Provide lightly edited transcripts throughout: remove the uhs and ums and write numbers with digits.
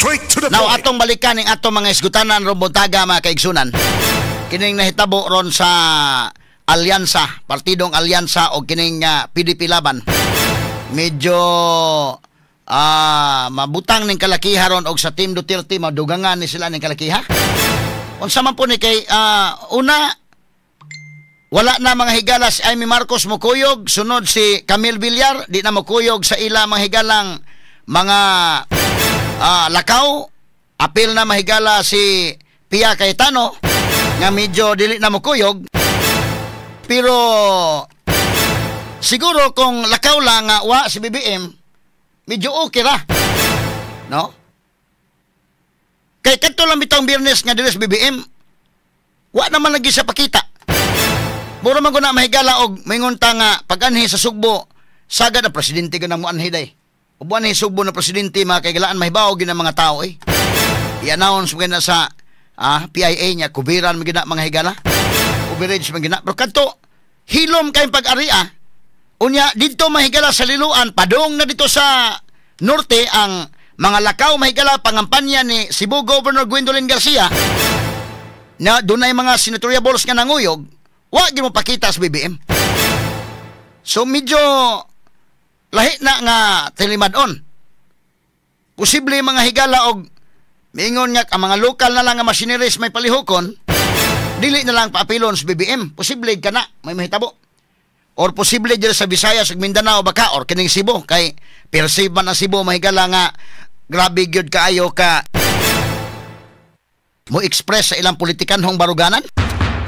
Straight to the Now point. atong balikan ning atong mga isgutanan ron buntaga mga kaigsunan. Kining nahitabo ron sa alyansa, partidong alyansa o kining PDP laban. Medyo mabutang ning kalakiha ron og sa Team Duterte madugangan ni sila ning kalakiha. Unsa man po ni kay una wala na mga higala si Amy Marcos mukuyog, sunod si Camille Villar di na mukuyog sa ila mga higalang mga lakaw. Apil na mahigala si Pia Cayetano nga medyo dili na mukuyog. Pero siguro kung lakaw lang nga wa si BBM, medyo okay ra. No? Kay kadto lang bitong Biyernes nga dili si BBM, wa naman lagi sa pakita. Mura man guna mahigala og mingon ta nga pag-anhi sa Sugbo, sagad na presidente ka nang muanhi day. Ubuan ni Sugbo na presidente mga kaigalaan mahibaw gid ng mga tao I-announce mo gina sa PIA niya kubiran mo gina mga higala. Coverage mo gina. Pero kadto hilom kayong pag-aria. Unya dito mahigala sa Liloan, padong na dito sa norte ang mga lakaw mahigala pangampanya ni Cebu Governor Gwendolyn Garcia. Na dunay mga senatoriables nga nanguyog, wa gyud mo pakita sa BBM. So medyo lahi na nga tilimadon. Posible mga higala og miingon nga ang mga lokal na lang nga machineries may palihokon, dili na lang paapilon sa BBM. Posible ka na, may mahitabo. Or posible dito sa Visayas ug Mindanao baka or kining Cebu kay perceive man ang Cebu mahigala nga grabe gyud kaayo ka mo express sa ilang politikanhong baruganan.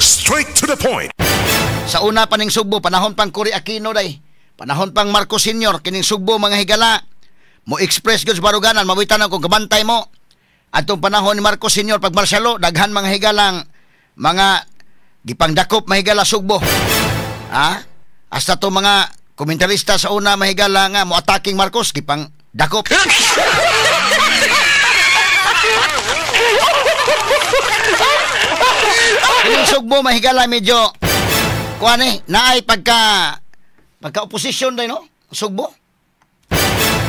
Straight to the point. Sa una pa ning Sugbo, panahon pang Cory Aquino day, panahon pang Marcos Sr., kining Sugbo mga higala, mo express gyud sa baruganan, mabitan kung kabantay mo. Atong panahon ni Marcos Sr. pag marsyalo, daghan mga higalang mga gipangdakop mahigala Sugbo. Hasta to mga komentarista sa una mahigala nga mo attacking Marcos, gipang dakop. Kining Sugbo mahigala medyo naay pagka-oposisyon day no? Sugbo.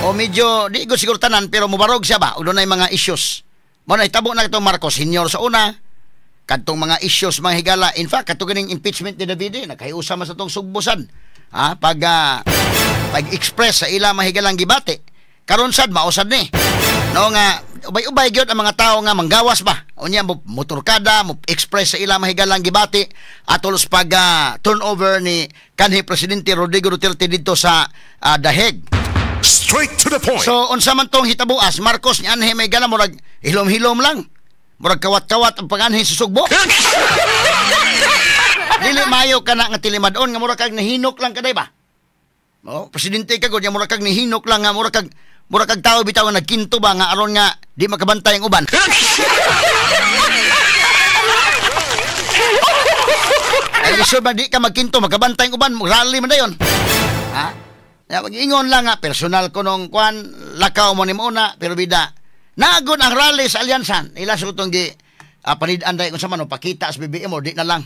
O medyo, di ko siguro tanan, pero mubarog siya ba? O doon ay mga issues. Muna, itabo na itong Marcos Sr. sa una. Katong mga issues, mga higala. In fact, katong ganing impeachment ni Davide, nakahiusa mas itong Sugbosan. Pag-express sa ila mga higalang gibate. Karon sad, mausad ni. No nga, ubay-ubay gyud ang mga tao nga manggawas ba? Unya mo motorkada, mo express sa ila mahigalang gibati atolos pag turnover ni kanhi presidente Rodrigo Duterte dito sa Daheg. Straight to the point. So unsa man tong hitabuas, Marcos ni anhe may gala murag hilom-hilom lang. Murag kawat-kawat ang pag-anhi sa Sugbo. Dili mayo kana nga tilimadon nga murag kag nahinok lang kaday ba? Oh, presidente ka gud murag kag nahinok lang nga murag kag tao bitaw nga nagkinto ba nga aron nga di makabantay ang uban. Ay sure ba di ka magkinto makabantay ang uban, rally man dayon. Mag-ingon lang nga personal ko nung kwan lakaw mo ni muna pero bida. Nagod ang rally sa alyansan. Ila sa utong gi panid-an day kung sa man pakita sa BBM o di na lang.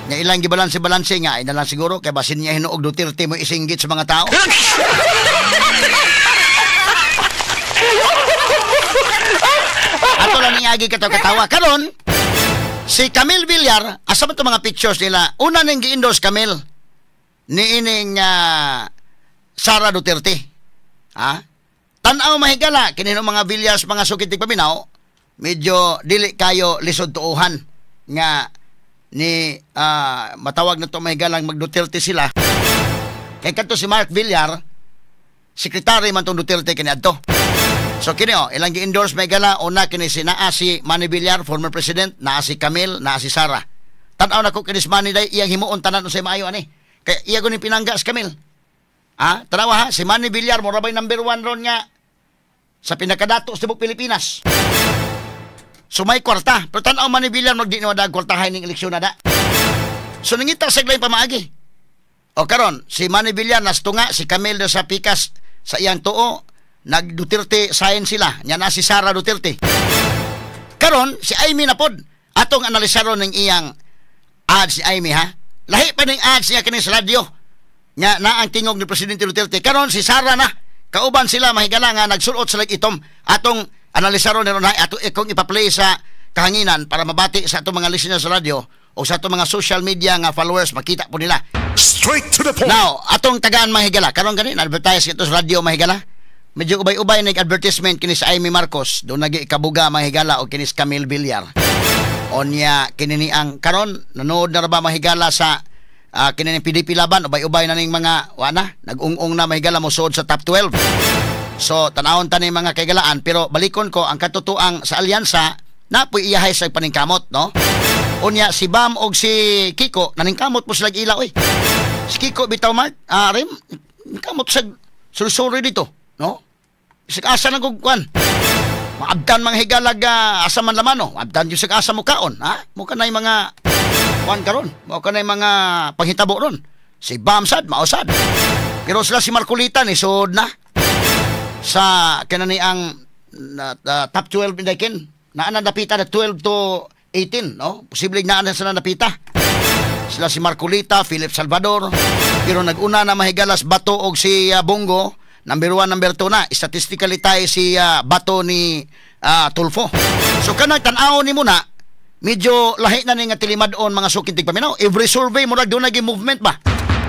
Nga ilang gibalanse-balanse nga ay na lang siguro kay basin niya hinuog Duterte mo isinggit sa mga tao. Ato lang niagi katawa karon si Camille Villar, asa man to mga pictures nila. Una ning gi-endorse Camille ni ining Sara Duterte. Tan-aw mahigala kini mga Villars mga sukitig paminaw, medyo dili kayo lisod tuuhan nga ni matawag na to mahigalang mag-Duterte sila. Kay kadto si Mark Villar, sekretary man tong Duterte kini adto. So kini ilang gi-endorse may gala una kini si Manny Villar, former president, naa si Camille, naa si Sara. Tan-aw nako kini si Manny day iyang himuon tanan unsay maayo ani. Kay iya guni pinangga si Camille. Tanawa si Manny Villar mo rabay number 1 ron nga sa pinakadato sa Pilipinas. So may kwarta, pero tan-aw Manny Villar magdi na wadag kwartahay ning eleksyon nada. So nangita sa lain pamaagi. O karon si Manny Villar nastunga si Camille sa pikas sa iyang tuo. Nag-Duterte sign sila. Nya na si Sara Duterte. Karon si Amy na pod. Atong analisaron ng iyang ads si Amy Lahi pa ning ads niya kini sa radyo. Nya na ang tingog ni Presidente Duterte. Karon si Sara na. kauban sila mahigala nga nagsulot sila itom atong analisaron ni Ronay ato ikong ipa-play sa kahanginan para mabati sa atong mga listeners sa radio o sa atong mga social media nga followers makita po nila. Straight to the point. Now, atong tagaan mahigala karon ganin advertise ito sa radio mahigala. Medyo ubay-ubay nag-advertisement kini sa Amy Marcos do nagi ikabuga mahigala o kini sa Camille Villar. Onya kini ang karon nanood na ra ba mahigala sa kini PDP laban ubay-ubay na ning mga wana nag-ung-ung na mahigala mo suod sa top 12. So tanawon ta ni mga kagalaan pero balikon ko ang katutuang sa alyansa napoy iyahay sa paningkamot no. Unya si Bam og si Kiko naningkamot po sila ilaw eh. Si Kiko bitaw Mark rim kamot sa sursuri dito no. Isig asa na gugkuan. Maabdan mga higalag asa man laman no. Maabdan yung sig asa mo kaon ha. Mo kanay mga kuan karon. Mo kanay mga panghitabo ron. Si Bam sad mausad. Pero sila si Marcolita ni sud na sa kanani ang top 12 indakin. Naa na napita na 12 to 18 no. Posible naa na sila napita. Sila si Marcolita, Philip Salvador. Pero nag-una na mahigalas Bato og si Bongo. Number 1, number 2 na. Statistically tayo si Bato ni Tulfo. So kanang tan-aw ni muna, medyo lahi na ni nga tilimadon mga sukintig paminaw. Every survey mo doon naging movement ba?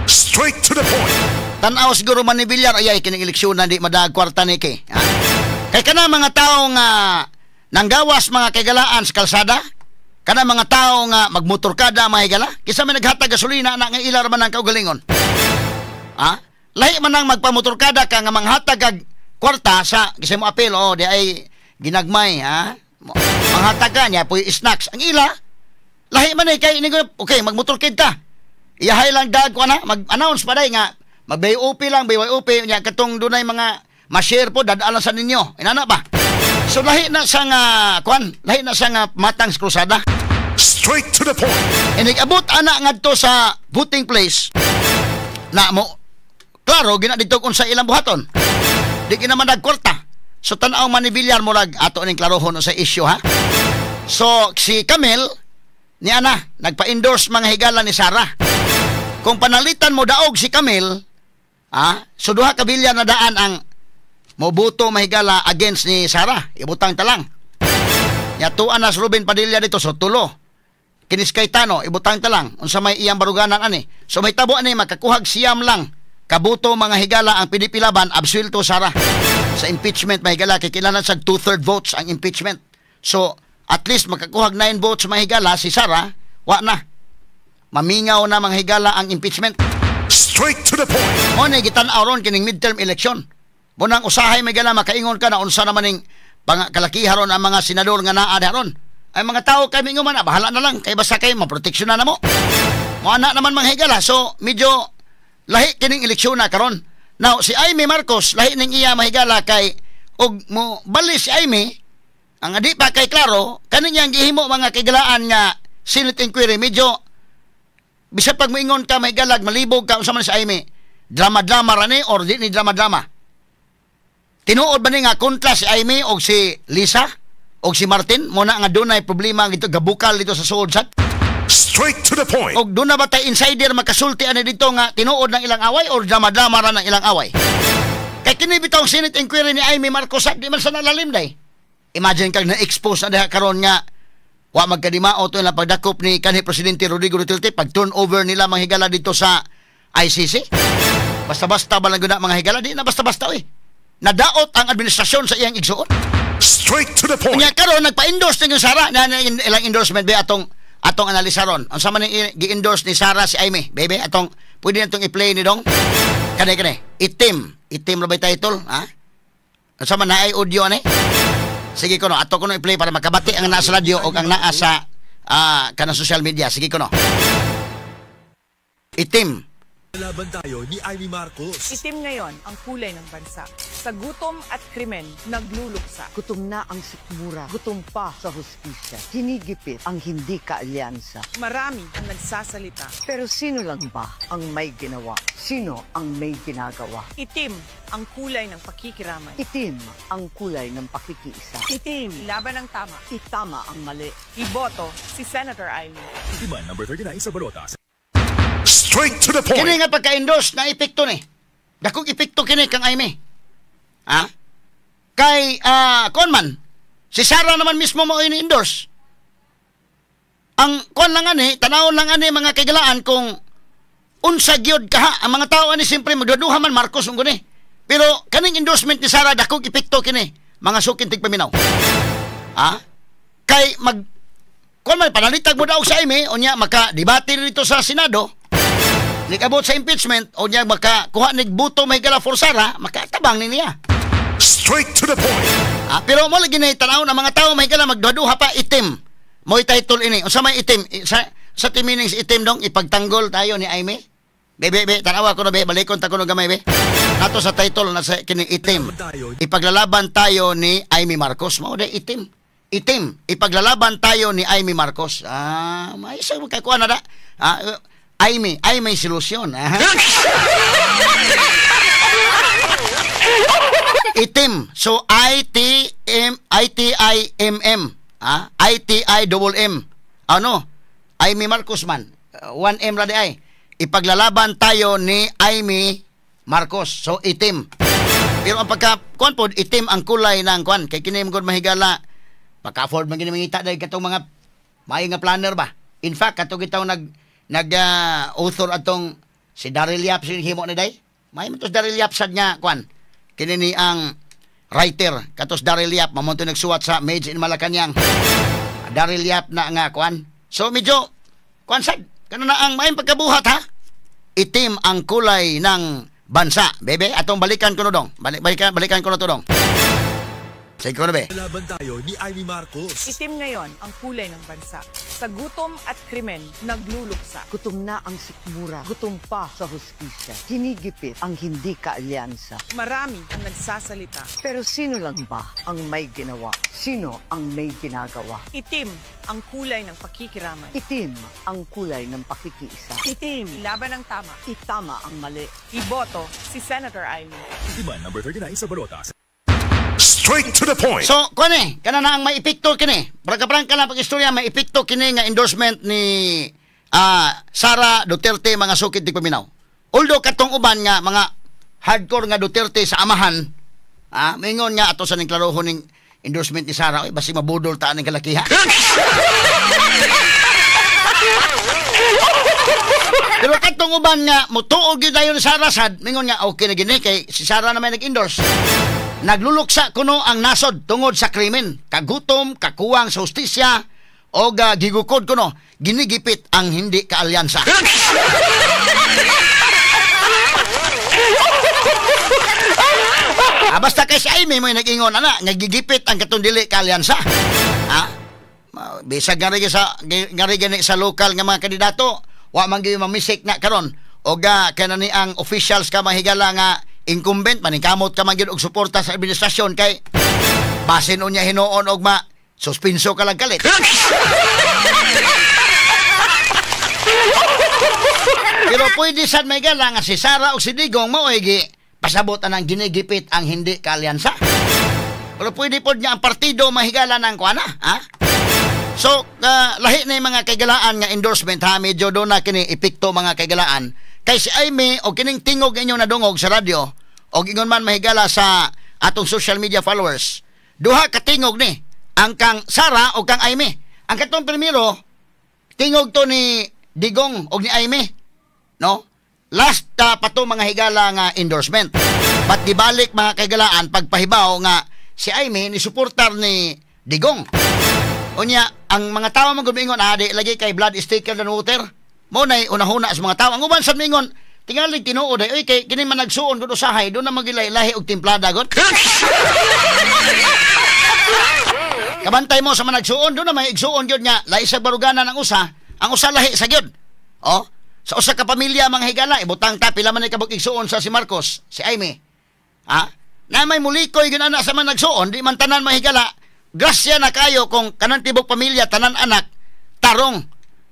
Straight to the point. Tan-aw siguro man ni Villar, ayay kining eleksyon na di madag kwarta ni kay. Kay kana mga tao nga nanggawas mga kagalaan sa kalsada, kana mga tao nga magmotor kada mahigala, kisa may naghatag gasolina na nga ilar man ang kaugalingon. Lahi man nang magpamotorkada ka nga manghatag kag kwarta sa kasi mo apel di ay ginagmay manghatag ka niya puy snacks ang ila lahi man ay kay okay magmotorkid ta iyahay lang dag ko na mag-announce pa day nga mag-BYOP lang BYOP nya katong dunay mga ma-share po dadaan sa ninyo inana ba so lahi na sa nga lahi na sa nga matang krusada. Straight to the point. Inigabot ana ngadto sa voting place na mo klaro, ginadito kung sa ilang buhaton. Di kinaman nagkwarta. So, tanaw man ni Villar mo ato ning klarohon sa issue, ha? So, si Camille, ni Ana, nagpa-endorse mga higala ni Sara. Kung panalitan mo daog si Camille, so duha ka Villar na daan ang mobuto mahigala against ni Sara. Ibutang talang. Yatuan na si Ruben Padilla dito, so tulo. Kinis Cayetano, ibutang talang. Unsa may iyang baruganan, ani. So, may tabo ani, makakuhag siyam lang. Kabuto mga higala ang PDP laban absuelto Sara sa impeachment mahigala kay kinahanglan sa 2/3 votes ang impeachment. So at least makakuhag 9 votes mga higala si Sara wa na mamingaw na mga higala ang impeachment. Straight to the point. Mo ni gitan-aw ron kining midterm election. Mo nang usahay may gala makaingon ka na unsa naman ning kalakiharon ang mga senador nga naa daron. Ay mga tao kay mingon man bahala na lang kay basta kay maproteksyonan na mo. Mo ana naman mga higala so medyo lahi kining eleksyon na karon. Now si Amy Marcos lahi ning iya mahigala kay og mo bali si Amy ang adi pa kay klaro kaniyang gihimo mga kagalaan nga Senate inquiry medyo bisag pag moingon ka mahigalag malibog ka unsa man si Amy drama-drama ra ni or di ni drama-drama. Tinuod ba ni nga kontra si Amy og si Lisa og si Martin mo na nga dunay problema gito gabukal dito sa suodsat. Straight to the point. Og doon na ba tayo insider makasulti ani dito nga tinuod ng ilang away or drama-drama ra ng ilang away? Kay kini bitong Senate inquiry ni Amy Marcos di man sa nalalim day. Imagine kag na-expose na diha karon nga wa magkadimao to na pagdakop ni kanhi presidente Rodrigo Duterte pag turnover nila mga higala dito sa ICC. Basta-basta ba lang gud mga higala di na basta-basta nadaot ang administrasyon sa iyang igsuon. Straight to the point. Nya karon nagpa-endorse ning Sara na ilang endorsement ba atong analisaron. Ang sama ning gi-endorse ni Sara si Amy. Baby, pwede natong i-play ni dong. Kani. Itim ra ba title, ha? Ang sama na ay audio ani. Sige ko no, ato ko no i-play para makabati ang nasa radio o ang naa sa kanang social media. Sige ko no. Itim. Laban tayo ni Amy Marcos. Itim ngayon ang kulay ng bansa. Sa gutom at krimen, nagluluksa. Gutom na ang sikmura. Gutom pa sa hustisya. Hinigipit ang hindi kaalyansa. Marami ang nagsasalita. Pero sino lang ba ang may ginawa? Sino ang may ginagawa? Itim ang kulay ng pakikiramay. Itim ang kulay ng pakikiisa. Itim, laban ng tama. Itama ang mali. Iboto si Senator Amy. Itiman number 39 sa balota. Straight to the point. Kini nga pagka-endorse na epekto ni. Dakong epekto kini kang Amy. Ha? Kay Conman, si Sara naman mismo mo ini-endorse. Ang kon lang ani, tanawon lang ani mga kagalaan kung unsa gyud kaha ang mga tao ani siyempre magduduha man Marcos ug gani. Pero kaning endorsement ni Sara dakog epekto kini mga sukin tigpaminaw. Ha? Kay kon may panalitag mo daw sa ime unya maka debate dito sa Senado. Likabot sa impeachment unya maka kuha nig buto may gala for Sara makatabang ni niya. Straight to the point. Pero mo lagi na tanaw na mga tao may gala magduha pa itim. Mo'y title ini. Unsa may itim? Sa meanings itim dong ipagtanggol tayo ni Aimee. Bebe, tanawa ko na be, balikon ta kuno gamay be. Nato sa title na sa kining itim. Ipaglalaban tayo ni Aimee Marcos. Mao de itim. Itim. Ipaglalaban tayo ni Aimee Marcos. May isa magkakuha na da. Aimee solusyon. Itim. So ITIMM. ITIMM. Ano? Aimee Marcos man. 1M ra di ay. Ipaglalaban tayo ni Aimee Marcos. So itim. Pero ang kuan pod itim ang kulay ng kuan kay kini gud mahigala. Paka-afford man gini mangita dahil katong mga may nga planner ba. In fact katong gitaw author atong si Daryl Yap himo ni day. May matos Daryl Yap sad nga kuan. Kini ni ang writer katos Daryl Yap mamonto nagsuwat sa Made in Malacañang. Daryl Yap na nga kuan. So medyo kuan sad kana na ang maayong pagkabuhat ha. Itim ang kulay ng bansa. Bebe, atong balikan ko no dong. Balikan ko na to dong. Sige ko na be. Laban tayo ni Ivy Marcos. Itim ngayon ang kulay ng bansa. Sa gutom at krimen, nagluluksa. Gutom na ang sikmura. Gutom pa sa hustisya. Hinigipit ang hindi kaalyansa. Marami ang nagsasalita. Pero sino lang ba ang may ginawa? Sino ang may ginagawa? Itim ang kulay ng pakikiramay. Itim ang kulay ng pakikiisa. Itim, laban ng tama. Itama ang mali. Iboto si Senator Aimee. Iban number 39 sa Barotas. Straight to the point. So, kani, kana na ang may epekto kini. Brangka lang pag-istorya, may epekto kini nga endorsement ni Sara Duterte mga sukid tigpaminaw. Although katong uban nga mga hardcore nga Duterte sa amahan, mingon nga ato sa ning klarohon ning endorsement ni Sara, basi mabudol ta ning kalakiha. Pero katong uban nga mutuog gyud dayon ni Sara sad, mingon nga okay na gini kay si Sara na may nag-endorse. Nagluluksa kuno ang nasod tungod sa krimen, kagutom, kakuwang sa hustisya, o gigukod kuno, ginigipit ang hindi kaalyansa. Basta kay si Aimee mo nag-ingon, nagigipit ang katundili kaalyansa. Bisag nga rin sa lokal nga mga kandidato, wa man gyud mamisik na karon o kanani ang officials ka mahigala nga incumbent maningkamot ka man gyud og suporta sa administrasyon kay basin unya hinuon og suspenso ka lang kalit. Pero pwede sad may gala nga si Sara o si Digong maoy pasabot ang ginigipit ang hindi kaalyansa. Pero pwede pod niya ang partido mahigala ng kuana, So, lahi na yung mga kaigalaan nga endorsement medyo doon na kini epekto mga kaigalaan. Kay si Aimee o kining tingog inyo na dungog sa radyo o ingon man mahigala sa atong social media followers. Duha ka tingog ni ang kang Sara o kang Aimee. Ang katong primero tingog to ni Digong o ni Aimee. No? Last pa to mga higala nga endorsement. But gibalik mga kaigalaan pagpahibaw nga si Aimee ni suportar ni Digong. Unya ang mga tao magumingon di lagi kay blood is thicker than water. Mo nay unahuna sa mga tao. Ang uban sa mingon, tingali tinuod ay kay kini man nagsuon gud usahay do na magilay-lahi og timplada gud. Kabantay mo sa man nagsuon do na may igsuon gyud nya lahi sa baruganan ang usa lahi sa gyud. Sa usa ka pamilya mga higala ibutang ta pila man kabuk igsuon sa si Marcos, si Aimee. Na may mulikoy gyud ana sa man nagsuon, di man tanan mahigala. Grasya na kayo kung kanang tibok pamilya tanan anak tarong.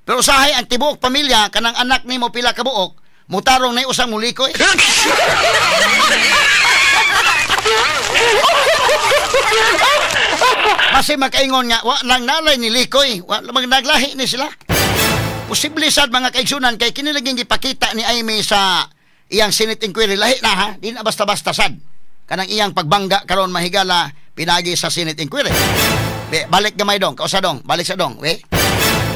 Pero usahay ang tibok pamilya kanang anak nimo pila ka buok, mutarong na usang mulikoy. Kasi makaingon nga, lang nalay ni Likoy, naglahi ni sila. Posible sad mga kaigsunan kay kinilaging gipakita ni Aimee sa iyang Senate inquiry lahi na di na basta-basta sad. kanang iyang pagbangga karon mahigala pinagi sa Senate inquiry. Balik gamay dong, kausa dong, balik sa dong, we.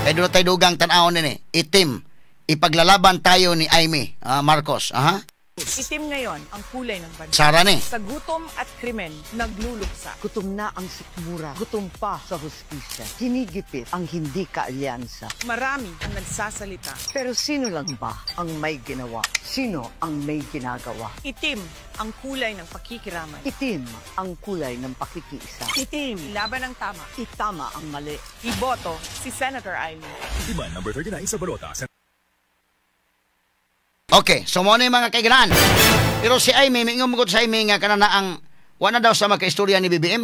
Kay doon tayo dugang tan-awon nini, itim. Ipaglalaban tayo ni Amy Marcos. Aha. Itim ngayon ang kulay ng bansa. Sara ni. Sa gutom at krimen, nagluluksa. Gutom na ang sikmura, gutom pa sa hustisya. Ginigipit ang hindi kaalyansa. Marami ang nagsasalita. Pero sino lang ba ang may ginawa? Sino ang may ginagawa? Itim ang kulay ng pakikiramay. Itim ang kulay ng pakikiisa. Itim, laban ng tama. Itama ang mali. Iboto si Senator Amy. Iba number 39 sa balota. Okay, so mo na yung mga kaiganaan. Pero si Amy, may ingumugod sa Amy nga kanana ang wala daw sa makaistorya ni BBM.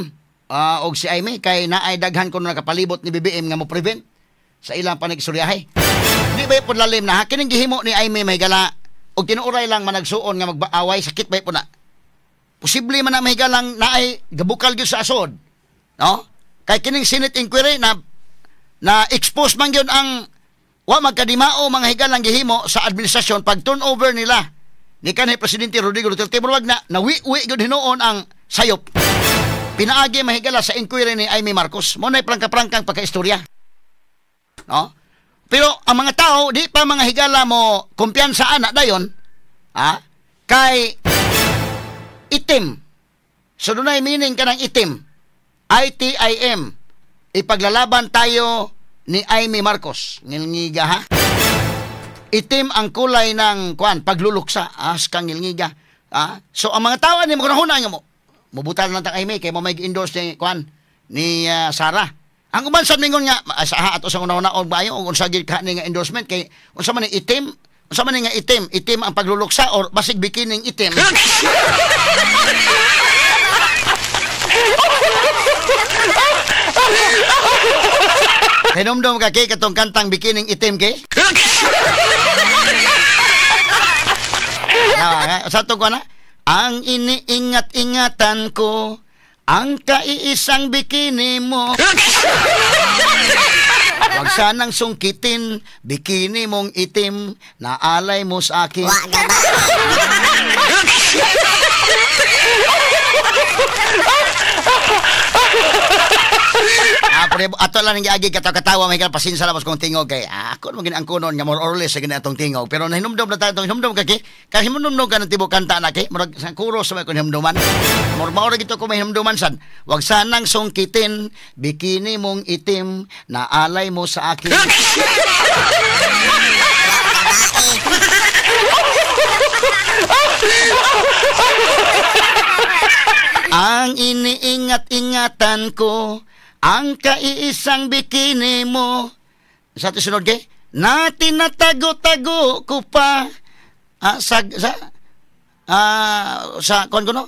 Og si Amy, kay naay daghan ko na nakapalibot ni BBM nga mo prevent sa ilang panag-istoryahe. Di ba po lalim na ha? Kining gihimo ni Amy may gala og tinuuray lang managsuon nga magbaaway, sakit ba po na? Posible man na may galang naay gabukal gyud sa asod. No? Kay kining Senate inquiry na expose man gyud ang wa magkadimao mga higalang gihimo sa administrasyon pag turnover nila ni kanhi Presidente Rodrigo Duterte murag na nawi-wi gyud hinuon ang sayop. Pinaagi mahigala sa inquiry ni Amy Marcos. Mo nay prangka-prangkang pagkaistorya. No? Pero ang mga tao di pa mga higala mo kumpiyansa ana dayon. Ha? Kay itim. So dunay meaning kanang itim. ITIM. Ipaglalaban tayo ni Amy Marcos. Ngilngiga ha. Itim ang kulay ng pagluluksa. Kang ngilngiga. So ang mga tao ni magunahuna nga mo. Mubutal lang tang Amy kay mo may endorse ni Sara. Ang ubansan mingon nga sa ato sa una-unaon bayo ug unsa gid ka ni nga endorsement kay unsa man ni itim, unsa man ni nga itim ang pagluluksa or basig bikining itim. Hinumdum ka kay katong kantang bikining itim kay? Sa to ko na, ang iniingat-ingatan ko ang kaiisang bikini mo. Huwag sanang sungkitin bikini mong itim na alay mo sa akin. Ato lang nga agi katawa may pasinsa labas kong tingog kay ako mo ang kunon nga more or less sa ganitong tingog pero nahinumdum na tayo hinumdum ka kasi hinumdum ka ng tibok kanta na kay murag sa kuros sa may hinumduman mura gito ko may hinumduman sad wag sanang sungkitin bikini mong itim na alay mo sa akin. Ang iniingat-ingatan ko ang kaiisang bikini mo. Sa sunod kay na tinatago-tago ko pa sa kon ko no.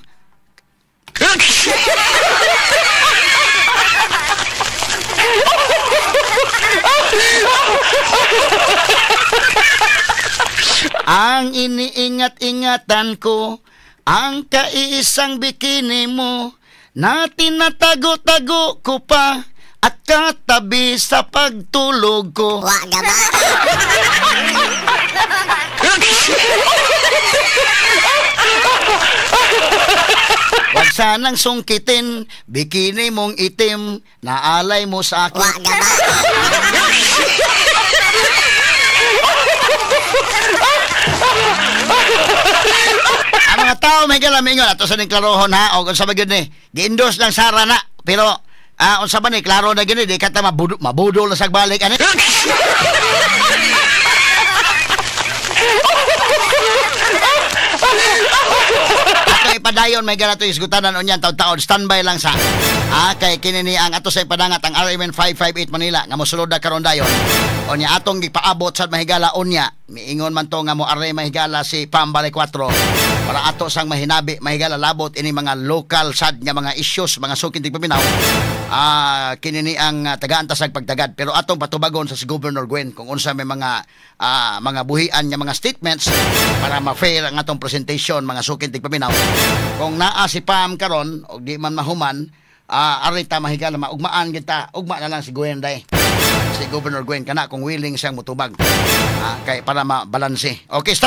Ang iniingat-ingatan ko ang kaiisang bikini mo na tinatago-tago ko pa at katabi sa pagtulog ko. Huwag sanang sungkitin bikini mong itim na alay mo sa akin. Ang mga tao may galamingon ato sa ning klarohon ha o unsa ba gyud ni gi-endorse lang Sara na pero unsa ba ni klaro na gini di kata mabudol na sag balik ani. Ato ipadayon may ganato isgutanan unyan taon-taon standby lang sa kay kinini ang ato sa ipadangat ang RMN 558 Manila nga mosulod na karon dayon unya atong gipaabot sa mahigala unya miingon man to nga mo are mahigala si Pambale 4 para ato sang mahinabi mahigala labot ini mga local sad nga mga issues mga sukin tigpaminaw kinini ang tagaan tasag pagtagad pero atong patubagon sa si Governor Gwen kung unsa may mga buhian nga mga statements para ma-fair ang atong presentation mga sukin tigpaminaw kung naa si Pam karon og di man mahuman arita mahigala maugmaan kita ugma na lang si Gwen day si Governor Gwen kana kung willing siyang mutubag kay para mabalanse okay.